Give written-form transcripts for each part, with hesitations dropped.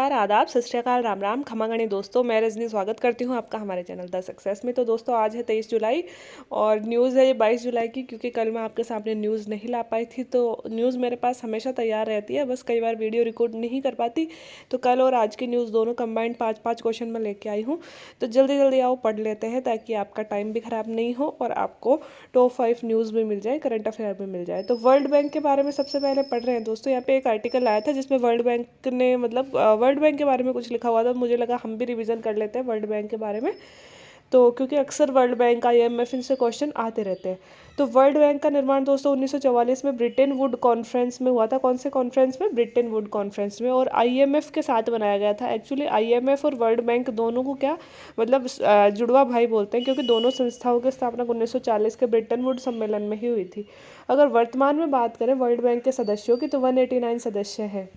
नमस्कार, आदाब, सत श्री अकाल, राम राम, खमागणी दोस्तों। मैं रजनी स्वागत करती हूँ आपका हमारे चैनल द सक्सेस में। तो दोस्तों आज है 23 जुलाई और न्यूज़ है ये 22 जुलाई की, क्योंकि कल मैं आपके सामने न्यूज़ नहीं ला पाई थी। तो न्यूज़ मेरे पास हमेशा तैयार रहती है, बस कई बार वीडियो रिकॉर्ड नहीं कर पाती। तो कल और आज की न्यूज़ दोनों कंबाइंड 5-5 क्वेश्चन में लेके आई हूँ। तो जल्दी जल्दी आओ पढ़ लेते हैं, ताकि आपका टाइम भी ख़राब नहीं हो और आपको टॉप 5 न्यूज़ भी मिल जाए, करंट अफेयर भी मिल जाए। तो वर्ल्ड बैंक के बारे में सबसे पहले पढ़ रहे हैं दोस्तों। यहाँ पे एक आर्टिकल आया था जिसमें वर्ल्ड बैंक ने मतलब वर्ल्ड बैंक के बारे में कुछ लिखा हुआ था। मुझे लगा हम भी रिवीजन कर लेते हैं वर्ल्ड बैंक के बारे में, तो क्योंकि अक्सर वर्ल्ड बैंक आईएमएफ इनसे क्वेश्चन आते रहते हैं। तो वर्ल्ड बैंक का निर्माण दोस्तों 1944 में ब्रिटेन वुड कॉन्फ्रेंस में हुआ था। कौन से कॉन्फ्रेंस में? ब्रिटेन वुड कॉन्फ्रेंस में। और आईएमएफ के साथ बनाया गया था। एक्चुअली आईएमएफ और वर्ल्ड बैंक दोनों को क्या मतलब जुड़वा भाई बोलते हैं, क्योंकि दोनों संस्थाओं की स्थापना 1940 के ब्रिटेन वुड सम्मेलन में ही हुई थी। अगर वर्तमान में बात करें वर्ल्ड बैंक के सदस्यों की, तो 189 सदस्य हैं।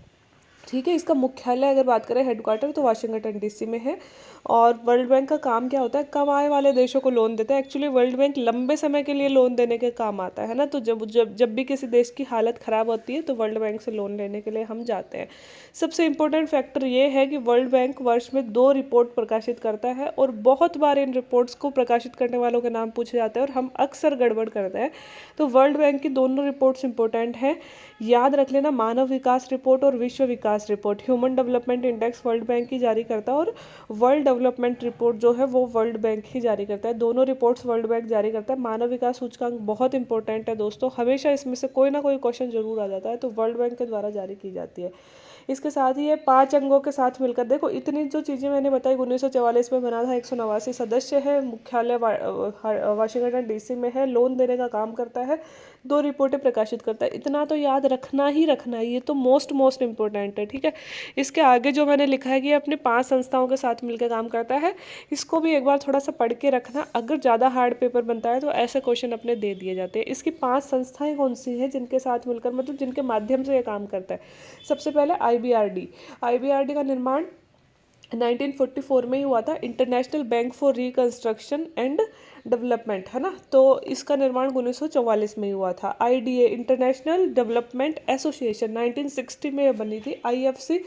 ठीक है, इसका मुख्यालय अगर बात करें हेडक्वार्टर, तो वाशिंगटन डीसी में है। और वर्ल्ड बैंक का काम क्या होता है? कम आय वाले देशों को लोन देता है। एक्चुअली वर्ल्ड बैंक लंबे समय के लिए लोन देने के काम आता है ना। तो जब भी किसी देश की हालत ख़राब होती है तो वर्ल्ड बैंक से लोन लेने के लिए हम जाते हैं। सबसे इम्पोर्टेंट फैक्टर ये है कि वर्ल्ड बैंक वर्ष में 2 रिपोर्ट प्रकाशित करता है, और बहुत बार इन रिपोर्ट्स को प्रकाशित करने वालों के नाम पूछे जाते हैं और हम अक्सर गड़बड़ करते हैं। तो वर्ल्ड बैंक की दोनों रिपोर्ट्स इंपॉर्टेंट हैं, याद रख लेना। मानव विकास रिपोर्ट और विश्व विकास report. Human development index world bank ही जारी करता है, और वर्ल्ड डेवलपमेंट रिपोर्ट जो है वो वर्ल्ड बैंक ही जारी करता है। दोनों रिपोर्ट्स वर्ल्ड बैंक जारी करता है। मानव विकास सूचकांक बहुत इंपॉर्टेंट है दोस्तों, हमेशा इसमें से कोई ना कोई क्वेश्चन जरूर आ जाता है, तो वर्ल्ड बैंक के द्वारा जारी की जाती है। इसके साथ ही ये 5 अंगों के साथ मिलकर, देखो इतनी जो चीज़ें मैंने बताई, 1944 में बना था, 189 सदस्य है, मुख्यालय वाशिंगटन डीसी में है, लोन देने का काम करता है, 2 रिपोर्टें प्रकाशित करता है। इतना तो याद रखना ही रखना है, ये तो मोस्ट इंपॉर्टेंट है। ठीक है, इसके आगे जो मैंने लिखा है कि ये अपने 5 संस्थाओं के साथ मिलकर काम करता है, इसको भी एक बार थोड़ा सा पढ़ के रखना। अगर ज़्यादा हार्ड पेपर बनता है तो ऐसे क्वेश्चन अपने दे दिए जाते हैं। इसकी 5 संस्थाएं कौन सी हैं जिनके साथ मिलकर, मतलब जिनके माध्यम से ये काम करता है? सबसे पहले आईबीआरडी। आईबीआरडी का निर्माण 1944 में ही हुआ था। International bank for reconstruction and development, है ना। तो इसका निर्माण 1944 में ही हुआ था। आईडीए इंटरनेशनल डेवलपमेंट एसोसिएशन 1960 में बनी थी। आईएफसी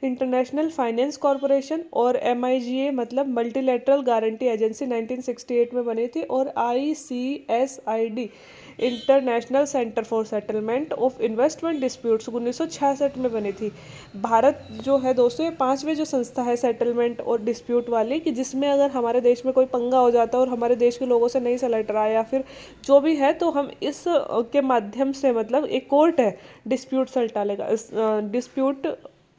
इंटरनेशनल फाइनेंस कॉरपोरेशन, और एमआईजीए मतलब मल्टीलेटरल गारंटी एजेंसी 1968 में बनी थी। और ICSID international centre for settlement of investment disputes 1966 में बनी थी। भारत जो है दोस्तों, ये 5वीं जो संस्था है सेटलमेंट और डिस्प्यूट वाली, कि जिसमें अगर हमारे देश में कोई पंगा हो जाता है और हमारे देश के लोगों से नहीं सलट रहा है या फिर जो भी है, तो हम इस के माध्यम से, मतलब एक कोर्ट है, डिस्प्यूट सल्टा लेगा, डिस्प्यूट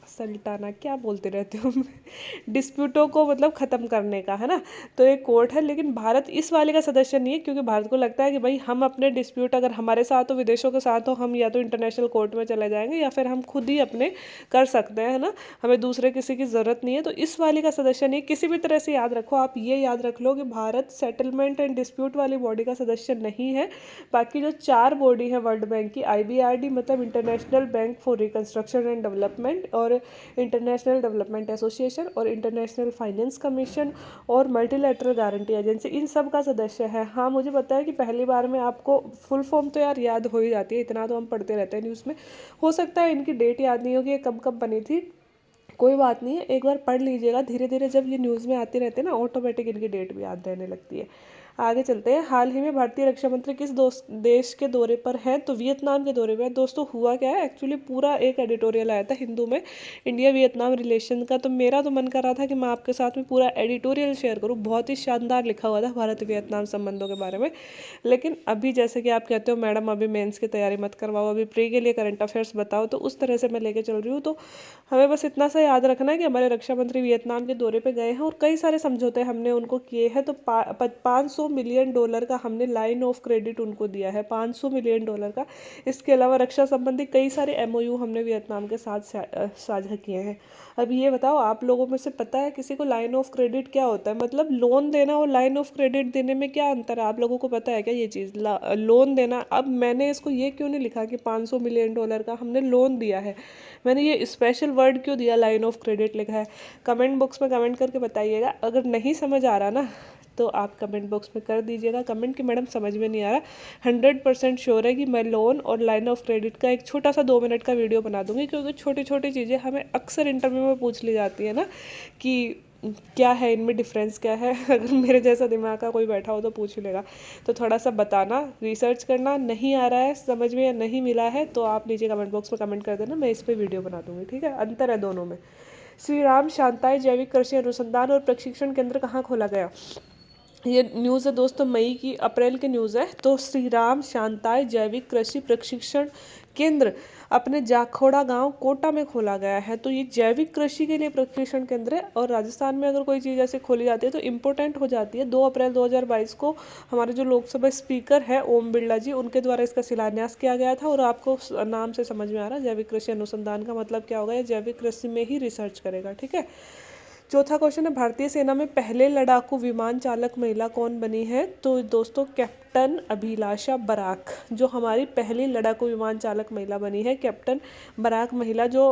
सल्टाना क्या बोलते रहते हो डिस्प्यूटों को मतलब ख़त्म करने का, है ना। तो एक कोर्ट है, लेकिन भारत इस वाले का सदस्य नहीं है, क्योंकि भारत को लगता है कि भाई हम अपने डिस्प्यूट अगर हमारे साथ हो, विदेशों के साथ हो, हम या तो इंटरनेशनल कोर्ट में चले जाएंगे या फिर हम खुद ही अपने कर सकते हैं, है ना। हमें दूसरे किसी की ज़रूरत नहीं है। तो इस वाले का सदस्य नहीं, किसी भी तरह से याद रखो, आप ये याद रख लो कि भारत सेटलमेंट एंड डिस्प्यूट वाली बॉडी का सदस्य नहीं है। बाकी जो 4 बॉडी है वर्ल्ड बैंक की, आईबीआरडी मतलब international bank for reconstruction and development, और इंटरनेशनल डेवलपमेंट एसोसिएशन, और इंटरनेशनल फाइनेंस कमीशन, और मल्टीलेटरल गारंटी एजेंसी, इन सब का सदस्य है। हाँ, मुझे पता है कि पहली बार में आपको फुल फॉर्म तो यार याद हो ही जाती है, इतना तो हम पढ़ते रहते हैं न्यूज़ में। हो सकता है इनकी डेट याद नहीं होगी, ये कब कब बनी थी, कोई बात नहीं है, एक बार पढ़ लीजिएगा। धीरे धीरे जब ये न्यूज़ में आती रहती है ना, ऑटोमेटिक इनकी डेट भी याद रहने लगती है। आगे चलते हैं। हाल ही में भारतीय रक्षा मंत्री किस देश के दौरे पर हैं? तो वियतनाम के दौरे पर है। दोस्तों हुआ क्या है, एक्चुअली पूरा एक एडिटोरियल आया था हिंदू में, इंडिया वियतनाम रिलेशन का। तो मेरा तो मन कर रहा था कि मैं आपके साथ में पूरा एडिटोरियल शेयर करूँ। बहुत ही शानदार लिखा हुआ था भारत वियतनाम संबंधों के बारे में। लेकिन अभी जैसे कि आप कहते हो मैडम अभी मेंस की तैयारी मत करवाओ, अभी प्री के लिए करंट अफेयर्स बताओ, तो उस तरह से मैं लेके चल रही हूँ। तो हमें बस इतना सा याद रखना है कि हमारे रक्षा मंत्री वियतनाम के दौरे पे गए हैं, और कई सारे समझौते हमने उनको किए हैं। तो $500 मिलियन का हमने लाइन ऑफ क्रेडिट उनको दिया है, $500 मिलियन का। इसके अलावा रक्षा संबंधी कई सारे एमओयू हमने वियतनाम के साथ साझा किए हैं। अब ये बताओ, आप लोगों में से पता है किसी को लाइन ऑफ क्रेडिट क्या होता है? मतलब लोन देना और लाइन ऑफ क्रेडिट देने में क्या अंतर है? आप लोगों को पता है क्या ये चीज़, लोन देना? अब मैंने इसको ये क्यों नहीं लिखा कि $500 मिलियन का हमने लोन दिया है, मैंने ये स्पेशल वर्ड क्यों दिया लाइन ऑफ क्रेडिट लिखा है? कमेंट बॉक्स में कमेंट करके बताइएगा। अगर नहीं समझ आ रहा ना, तो आप कमेंट बॉक्स में कर दीजिएगा कमेंट कि मैडम समझ में नहीं आ रहा। 100% श्योर है कि मैं लोन और लाइन ऑफ क्रेडिट का एक छोटा सा 2 मिनट का वीडियो बना दूंगी, क्योंकि छोटी छोटी चीज़ें हमें अक्सर इंटरव्यू में पूछ ली जाती है ना कि क्या है इनमें डिफरेंस क्या है। अगर मेरे जैसा दिमाग का कोई बैठा हो तो पूछ ही लेगा। तो थोड़ा सा बताना, रिसर्च करना, नहीं आ रहा है समझ में या नहीं मिला है तो आप नीचे कमेंट बॉक्स में कमेंट कर देना, मैं इस पर वीडियो बना दूंगी। ठीक है, अंतर है दोनों में। श्री राम शांताई जैविक कृषि अनुसंधान और प्रशिक्षण केंद्र कहाँ खोला गया? ये न्यूज़ है दोस्तों मई की, अप्रैल की न्यूज़ है। तो श्री राम शांताई जैविक कृषि प्रशिक्षण केंद्र अपने जाखोड़ा गांव कोटा में खोला गया है। तो ये जैविक कृषि के लिए प्रशिक्षण केंद्र है, और राजस्थान में अगर कोई चीज़ ऐसे खोली जाती है तो इम्पोर्टेंट हो जाती है। 2 अप्रैल 2022 को हमारे जो लोकसभा स्पीकर है ओम बिरला जी, उनके द्वारा इसका शिलान्यास किया गया था। और आपको नाम से समझ में आ रहा है जैविक कृषि अनुसंधान का मतलब क्या होगा, या जैविक कृषि में ही रिसर्च करेगा। ठीक है। चौथा क्वेश्चन है, भारतीय सेना में पहले लड़ाकू विमान चालक महिला कौन बनी है? तो दोस्तों कैप्टन अभिलाषा बराक जो हमारी पहली लड़ाकू विमान चालक महिला बनी है। कैप्टन बराक महिला जो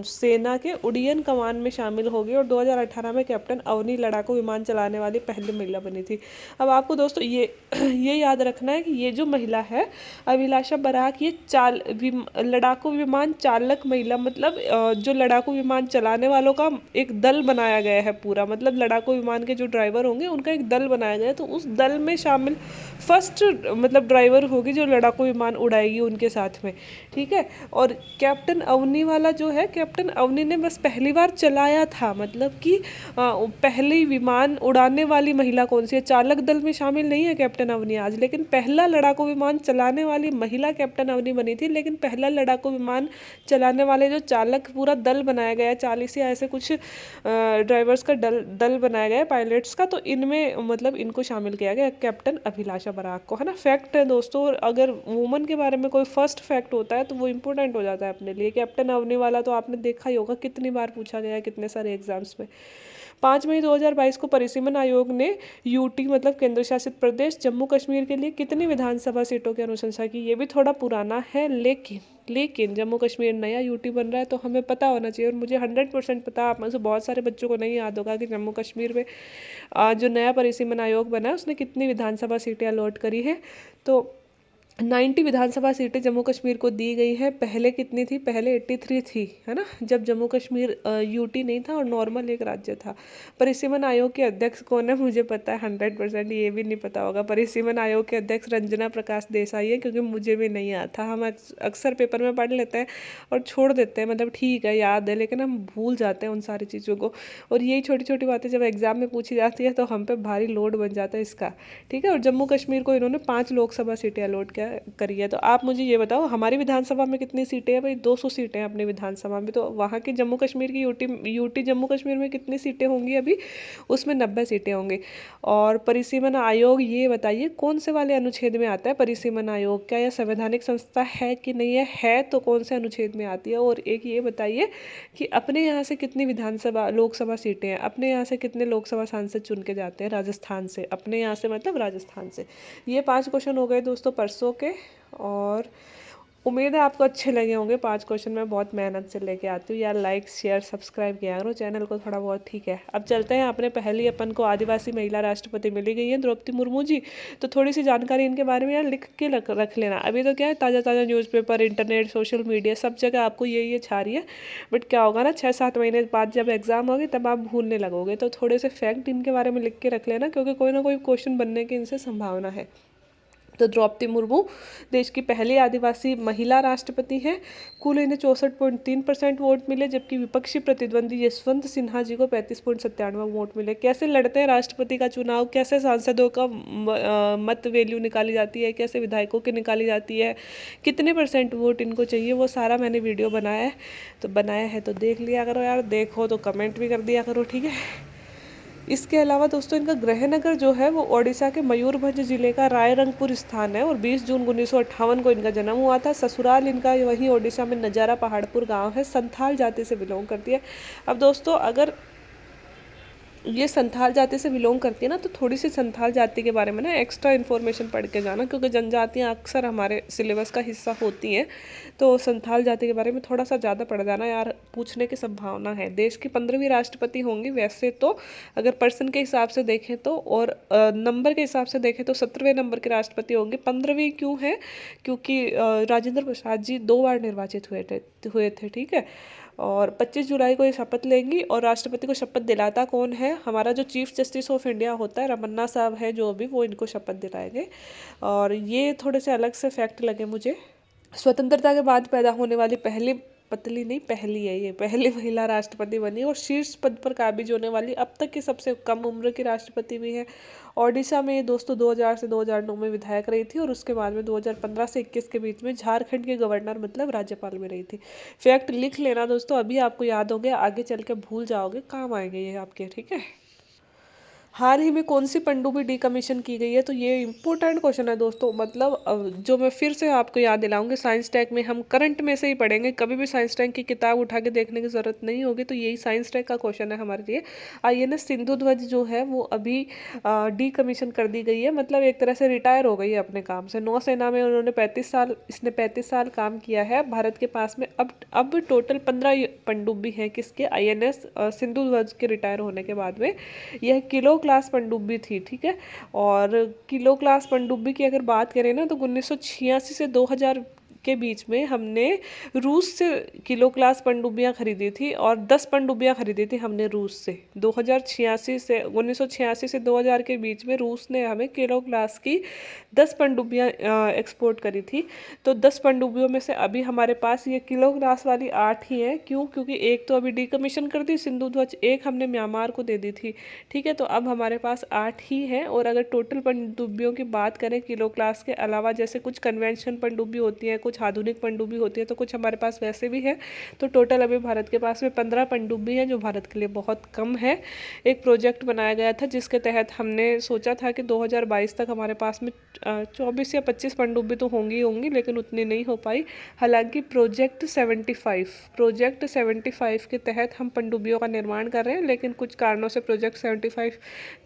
सेना के उड़ियन कमान में शामिल हो गई, और 2018 में कैप्टन अवनी लड़ाकू विमान चलाने वाली पहली महिला बनी थी। अब आपको दोस्तों ये याद रखना है कि ये जो महिला है अभिलाषा बराक, ये लड़ाकू विमान चालक महिला, मतलब जो लड़ाकू विमान चलाने वालों का एक दल बनाया गया है पूरा, मतलब लड़ाकू विमान के जो ड्राइवर होंगे उनका एक दल बनाया गया है। तो उस दल में शामिल फर्स्ट मतलब ड्राइवर होगी जो लड़ाकू विमान उड़ाएगी उनके साथ में। ठीक है। और कैप्टन अवनी वाला जो है, कैप्टन अवनी ने बस पहली बार चलाया था, मतलब कि पहली विमान उड़ाने वाली महिला कौन सी है? चालक दल में शामिल नहीं है कैप्टन अवनी आज, लेकिन पहला लड़ाकू विमान चलाने वाली महिला कैप्टन अवनी बनी थी। लेकिन पहला लड़ाकू विमान चलाने वाले जो चालक पूरा दल बनाया गया है, 40 या ऐसे कुछ ड्राइवर्स का दल बनाया गया है पायलट्स का, तो इनमें मतलब इनको शामिल किया गया कैप्टन अभिलाषा बराक को, है ना। फैक्ट है दोस्तों, अगर वुमन के बारे में कोई फर्स्ट फैक्ट होता है तो वो इंपॉर्टेंट हो जाता है अपने लिए। कैप्टन अवनी वाला तो आपने देखा ही होगा, कितनी बार पूछा गया है कितने सारे एग्जाम्स में। 5 मई 2022 को परिसीमन आयोग ने यूटी मतलब केंद्र शासित प्रदेश जम्मू कश्मीर के लिए कितनी विधानसभा सीटों की अनुशंसा की? ये भी थोड़ा पुराना है, लेकिन जम्मू कश्मीर नया यूटी बन रहा है तो हमें पता होना चाहिए। और मुझे 100% पता, आप में से बहुत सारे बच्चों को नहीं याद होगा कि जम्मू कश्मीर में जो नया परिसीमन आयोग बना है उसने कितनी विधानसभा सीटें अलॉट करी है। तो 90 विधानसभा सीटें जम्मू कश्मीर को दी गई है। पहले कितनी थी? पहले 83 थी, है ना, जब जम्मू कश्मीर यूटी नहीं था और नॉर्मल एक राज्य था। परिसीमन आयोग के अध्यक्ष कौन है? मुझे पता है 100%, ये भी नहीं पता होगा। परिसीमन आयोग के अध्यक्ष रंजना प्रकाश देसाई है, क्योंकि मुझे भी नहीं आता। हम अक्सर पेपर में पढ़ लेते हैं और छोड़ देते हैं, मतलब ठीक है याद है लेकिन हम भूल जाते हैं उन सारी चीज़ों को। और यही छोटी छोटी बातें जब एग्जाम में पूछी जाती है तो हम पे भारी लोड बन जाता है इसका। ठीक है। और जम्मू कश्मीर को इन्होंने 5 लोकसभा सीटें अलॉट करी है। तो आप मुझे ये बताओ हमारी विधानसभा में कितनी सीटें हैं? भाई 200 सीटें हैं अपनी विधानसभा में। तो वहाँ की जम्मू कश्मीर की यूटी जम्मू कश्मीर में कितनी सीटें होंगी अभी? उसमें 90 सीटें होंगी। और परिसीमन आयोग, ये बताइए कौन से वाले अनुच्छेद में आता है परिसीमन आयोग? क्या यह संवैधानिक संस्था है कि नहीं है तो कौन से अनुच्छेद में आती है? और एक ये बताइए कि अपने यहाँ से कितनी लोकसभा सीटें हैं? अपने यहाँ से कितने लोकसभा सांसद चुन के जाते हैं राजस्थान से? अपने यहाँ से मतलब राजस्थान से। ये 5 क्वेश्चन हो गए दोस्तों परसों के, और उम्मीद है आपको अच्छे लगे होंगे 5 क्वेश्चन। मैं बहुत मेहनत से लेके आती हूँ यार। लाइक शेयर सब्सक्राइब किया करो चैनल को थोड़ा बहुत। ठीक है, अब चलते हैं। अपने पहली अपन को आदिवासी महिला राष्ट्रपति मिली गई है द्रौपदी मुर्मू जी, तो थोड़ी सी जानकारी इनके बारे में यार लिख के रख लेना। अभी तो क्या है, ताज़ा ताज़ा न्यूज़पेपर, इंटरनेट, सोशल मीडिया, सब जगह आपको ये छा रही है। बट क्या होगा ना, 6-7 महीने बाद जब एग्जाम होगी तब आप भूलने लगोगे। तो थोड़े से फैक्ट इनके बारे में लिख के रख लेना, क्योंकि कोई ना कोई क्वेश्चन बनने की इनसे संभावना है। तो द्रौपदी मुर्मू देश की पहली आदिवासी महिला राष्ट्रपति हैं। कुल इन्हें 64.3% वोट मिले, जबकि विपक्षी प्रतिद्वंदी यशवंत सिन्हा जी को 35.97 वोट मिले। कैसे लड़ते हैं राष्ट्रपति का चुनाव, कैसे सांसदों का मत वैल्यू निकाली जाती है, कैसे विधायकों की निकाली जाती है, कितने % वोट इनको चाहिए, वो सारा मैंने वीडियो बनाया है तो देख लिया करो यार। देखो तो कमेंट भी कर दिया करो। ठीक है। इसके अलावा दोस्तों इनका गृहनगर जो है वो ओडिशा के मयूरभंज जिले का रायरंगपुर स्थान है, और 20 जून 1958 को इनका जन्म हुआ था। ससुराल इनका वहीं ओडिशा में नजारा पहाड़पुर गांव है। संथाल जाति से बिलोंग करती है। अब दोस्तों अगर ये संथाल जाति से बिलोंग करती है ना, तो थोड़ी सी संथाल जाति के बारे में ना एक्स्ट्रा इन्फॉर्मेशन पढ़ के जाना, क्योंकि जनजातियाँ अक्सर हमारे सिलेबस का हिस्सा होती हैं। तो संथाल जाति के बारे में थोड़ा सा ज़्यादा पढ़ जाना यार, पूछने की संभावना है। देश की 15वीं राष्ट्रपति होंगी वैसे तो, अगर पर्सन के हिसाब से देखें तो, और नंबर के हिसाब से देखें तो 17वें नंबर के राष्ट्रपति होंगे। 15वीं क्यों है, क्योंकि राजेंद्र प्रसाद जी 2 बार निर्वाचित हुए थे, ठीक है। और 25 जुलाई को ये शपथ लेंगी, और राष्ट्रपति को शपथ दिलाता कौन है, हमारा जो चीफ जस्टिस ऑफ इंडिया होता है रमन्ना साहब है जो भी, वो इनको शपथ दिलाएंगे। और ये थोड़े से अलग से फैक्ट लगे मुझे। स्वतंत्रता के बाद पैदा होने वाली पहली, पतली नहीं पहली है ये, पहली महिला राष्ट्रपति बनी, और शीर्ष पद पर काबिज होने वाली अब तक की सबसे कम उम्र की राष्ट्रपति भी है। ओडिशा में ये दोस्तों 2000 से 2009 में विधायक रही थी, और उसके बाद में 2015 से 21 के बीच में झारखंड के गवर्नर मतलब राज्यपाल में रही थी। फैक्ट लिख लेना दोस्तों, अभी आपको याद होंगे, आगे चल के भूल जाओगे, काम आएंगे ये आपके, ठीक है। हाल ही में कौन सी पनडुब्बी डीकमीशन की गई है, तो ये इंपॉर्टेंट क्वेश्चन है दोस्तों। मतलब जो मैं फिर से आपको याद दिलाऊंगी, साइंस टेक में हम करंट में से ही पढ़ेंगे, कभी भी साइंस टेक की किताब उठा के देखने की जरूरत नहीं होगी। तो यही साइंस टेक का क्वेश्चन है हमारे लिए। INS सिंधु ध्वज जो है वो अभी डीकमीशन कर दी गई है, मतलब एक तरह से रिटायर हो गई है अपने काम से। नौसेना में उन्होंने 35 साल, इसने 35 साल काम किया है। भारत के पास में अब टोटल 15 पनडुब्बी हैं, किसके, INS सिंधु ध्वज के रिटायर होने के बाद में। यह किलो क्लास पनडुब्बी थी, ठीक है। और किलो क्लास पनडुब्बी की अगर बात करें ना, तो 1986 से 2000 के बीच में हमने रूस से किलो क्लास पनडुब्बियाँ खरीदी थी, और 10 पनडुब्बियाँ खरीदी थी हमने रूस से। 2086 से 1986 से 2000 के बीच में रूस ने हमें किलो क्लास की 10 पनडुब्बियाँ एक्सपोर्ट करी थी। तो 10 पनडुब्बियों में से अभी हमारे पास ये किलो क्लास वाली 8 ही हैं। क्यों, क्योंकि एक तो अभी डीकमीशन कर दी सिंधु ध्वज, एक हमने म्यांमार को दे दी थी, ठीक है। तो अब हमारे पास 8 ही हैं। और अगर टोटल पनडुब्बियों की बात करें किलो क्लास के अलावा, जैसे कुछ कन्वेंशन पनडुब्बी होती है, कुछ आधुनिक पनडुब्बी होती है, तो कुछ हमारे पास वैसे भी है। तो टोटल अभी भारत के पास में 15 पनडुब्बी है, जो भारत के लिए बहुत कम है। एक प्रोजेक्ट बनाया गया था जिसके तहत हमने सोचा था कि 2022 तक हमारे पास में 24 या 25 पनडुब्बी तो होंगी, लेकिन उतनी नहीं हो पाई। हालांकि प्रोजेक्ट 75 के तहत हम पनडुब्बियों का निर्माण कर रहे हैं, लेकिन कुछ कारणों से प्रोजेक्ट 75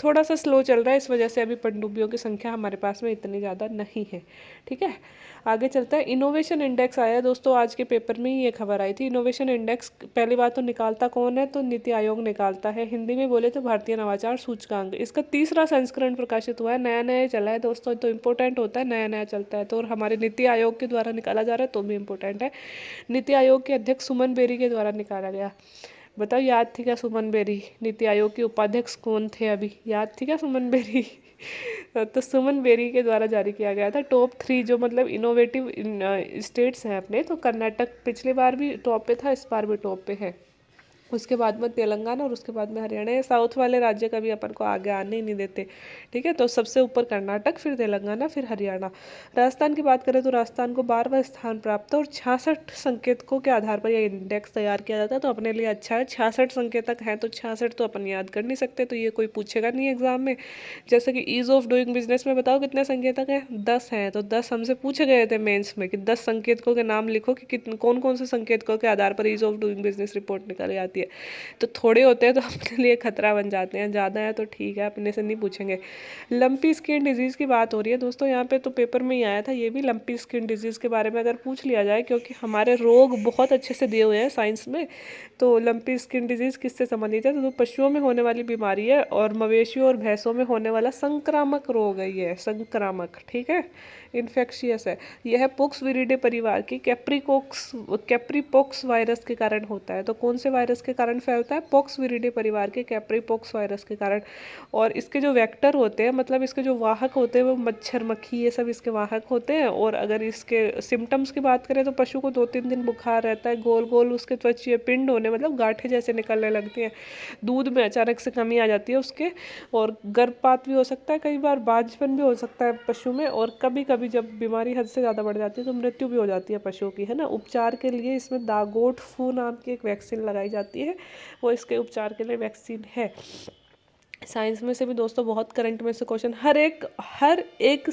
थोड़ा सा स्लो चल रहा है। इस वजह से अभी पनडुब्बियों की संख्या हमारे पास में इतनी ज़्यादा नहीं है, ठीक है। आगे चलता है। इनोवेशन इंडेक्स आया दोस्तों, आज के पेपर में ही ये खबर आई थी। इनोवेशन इंडेक्स पहली बात तो निकालता कौन है, तो नीति आयोग निकालता है। हिंदी में बोले तो भारतीय नवाचार सूचकांक। इसका 3रा संस्करण प्रकाशित हुआ है, नया नया चला है दोस्तों, तो इम्पोर्टेंट होता है, नया नया चलता है। तो और हमारे नीति आयोग के द्वारा निकाला जा रहा है, तो भी इम्पोर्टेंट है। नीति आयोग के अध्यक्ष सुमन बेरी के द्वारा निकाला गया। बताओ याद थी क्या सुमन बेरी? नीति आयोग के उपाध्यक्ष कौन थे अभी, याद थी क्या सुमन बेरी? तो सुमन बेरी के द्वारा जारी किया गया था। टॉप 3 जो मतलब इनोवेटिव स्टेट्स हैं अपने, तो कर्नाटक पिछली बार भी टॉप पे था, इस बार भी टॉप पे है। उसके बाद में तेलंगाना, और उसके बाद में हरियाणा। ये साउथ वाले राज्य कभी अपन को आगे आने ही नहीं देते, ठीक है। तो सबसे ऊपर कर्नाटक, फिर तेलंगाना, फिर हरियाणा। राजस्थान की बात करें तो राजस्थान को 12वां स्थान प्राप्त है, और 66 संकेतकों के आधार पर यह इंडेक्स तैयार किया जाता है। तो अपने लिए अच्छा है, 66 संकेतक हैं, तो 66 तो अपन याद कर नहीं सकते, तो ये कोई पूछेगा नहीं एग्जाम में। जैसे कि ईज ऑफ डूइंग बिजनेस में बताओ कितने संकेतक हैं, 10 हैं। तो 10 हमसे पूछे गए थे मेंस में कि 10 संकेतकों के नाम लिखो कि कौन कौन से संकेतकों के आधार पर ease of doing business report निकाली जाती है। तो थोड़े होते हैं तो अपने लिए खतरा बन जाते हैं, ज़्यादा है तो ठीक है, अपने से नहीं पूछेंगे। लंपी स्किन डिजीज़ की बात हो रही है दोस्तों, यहाँ पे तो पेपर में ही आया था ये भी, लंपी स्किन डिजीज़ के बारे में अगर पूछ लिया जाए, क्योंकि हमारे रोग बहुत अच्छे से दिए हुए हैं साइंस में। तो लंपी स्किन डिजीज़ किससे संबंधित है, तो पशुओं में होने वाली बीमारी है, और मवेशियों और भैंसों में होने वाला संक्रामक रोग है, ये संक्रामक, ठीक है, इन्फेक्शियस है। यह पोक्स विरिडे परिवार की कैप्रीपोक्स वायरस के कारण होता है। तो कौन से वायरस के कारण फैलता है? पोक्स विरिडे परिवार के कैप्रीपोक्स वायरस के कारण। और इसके जो वेक्टर होते हैं, मतलब इसके जो वाहक होते हैं, वो मच्छर, मक्खी, ये सब इसके वाहक होते हैं। और अगर इसके सिम्टम्स की बात करें तो पशु को 2-3 दिन बुखार रहता है, गोल गोल उसके त्वचीय पिंड होने, मतलब गांठें जैसे निकलने लगती हैं, दूध में अचानक से कमी आ जाती है उसके, और गर्भपात भी हो सकता है, कई बार बांझपन भी हो सकता है पशु में, और कभी कभी जब बीमारी हद से ज़्यादा बढ़ जाती है तो मृत्यु भी हो जाती है पशुओं की, है ना। उपचार के लिए इसमें दागोट फू नाम की एक वैक्सीन लगाई जाती है, वो इसके उपचार के लिए वैक्सीन है। साइंस में से भी दोस्तों बहुत करंट में से क्वेश्चन हर एक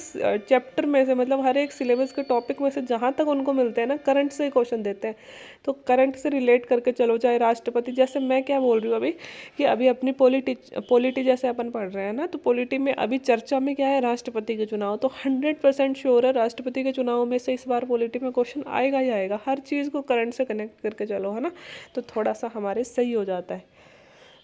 चैप्टर में से, मतलब हर एक सिलेबस के टॉपिक में से जहाँ तक उनको मिलते हैं ना, करंट से ही क्वेश्चन देते हैं। तो करंट से रिलेट करके चलो, चाहे राष्ट्रपति, जैसे मैं क्या बोल रही हूँ अभी कि अभी अपनी पॉलिटी जैसे अपन पढ़ रहे हैं ना, तो पॉलिटी में अभी चर्चा में क्या है, राष्ट्रपति के चुनाव। तो 100% श्योर है राष्ट्रपति के चुनाव में से इस बार पॉलिटी में क्वेश्चन आएगा ही आएगा। हर चीज़ को करंट से कनेक्ट करके चलो, है ना, तो थोड़ा सा हमारे सही हो जाता है।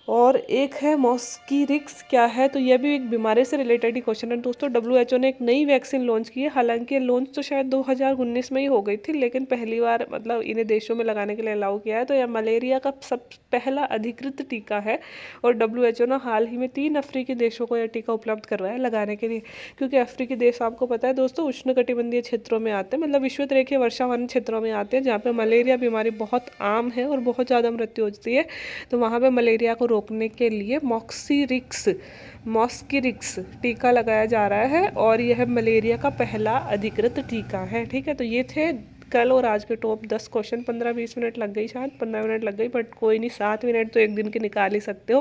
और एक है मॉस्कीरिक्स, क्या है, तो यह भी एक बीमारी से रिलेटेड ही क्वेश्चन है दोस्तों। डब्ल्यूएचओ ने एक नई वैक्सीन लॉन्च की है। हालांकि ये लॉन्च तो शायद 2019 में ही हो गई थी, लेकिन पहली बार मतलब इन्हें देशों में लगाने के लिए अलाउ किया है। तो यह मलेरिया का सब पहला अधिकृत टीका है, और डब्ल्यूएचओ ने हाल ही में 3 अफ्रीकी देशों को यह टीका उपलब्ध करवाया है लगाने के लिए। क्योंकि अफ्रीकी देश आपको पता है दोस्तों, उष्णकटिबंधीय क्षेत्रों में आते हैं, मतलब विषुवत रेखीय वर्षावन क्षेत्रों में आते हैं, जहाँ पे मलेरिया बीमारी बहुत आम है और बहुत ज़्यादा मृत्यु होती है। तो वहाँ पे मलेरिया को रोकने के लिए मॉस्कीरिक्स टीका लगाया जा रहा है, और यह मलेरिया का पहला अधिकृत टीका है। ठीक है, तो ये थे कल और आज के टॉप 10 क्वेश्चन। 15-20 मिनट लग गई, शायद 15 मिनट लग गई, बट कोई नहीं, 7 मिनट तो एक दिन के निकाल ही सकते हो,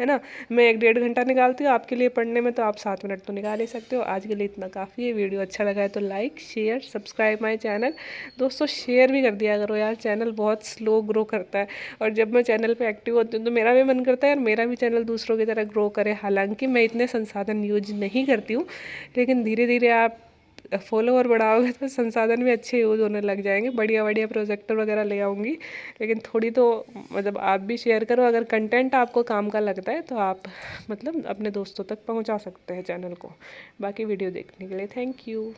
है ना। मैं 1-1.5 घंटा निकालती हूँ आपके लिए पढ़ने में, तो आप 7 मिनट तो निकाल ही सकते हो। आज के लिए इतना काफ़ी है। वीडियो अच्छा लगा है तो like share subscribe my channel. दोस्तों शेयर भी कर दिया करो यार, चैनल बहुत स्लो ग्रो करता है, और जब मैं चैनल पे एक्टिव होती हूँ तो मेरा भी मन करता है यार मेरा भी चैनल दूसरों की तरह ग्रो करे। हालांकि मैं इतने संसाधन यूज नहीं करती हूँ, लेकिन धीरे धीरे आप फॉलोवर बढ़ाओगे तो संसाधन भी अच्छे यूज़ होने लग जाएंगे। बढ़िया बढ़िया प्रोजेक्टर वगैरह ले आऊँगी, लेकिन थोड़ी तो मतलब आप भी शेयर करो। अगर कंटेंट आपको काम का लगता है तो आप मतलब अपने दोस्तों तक पहुंचा सकते हैं चैनल को। बाकी वीडियो देखने के लिए थैंक यू।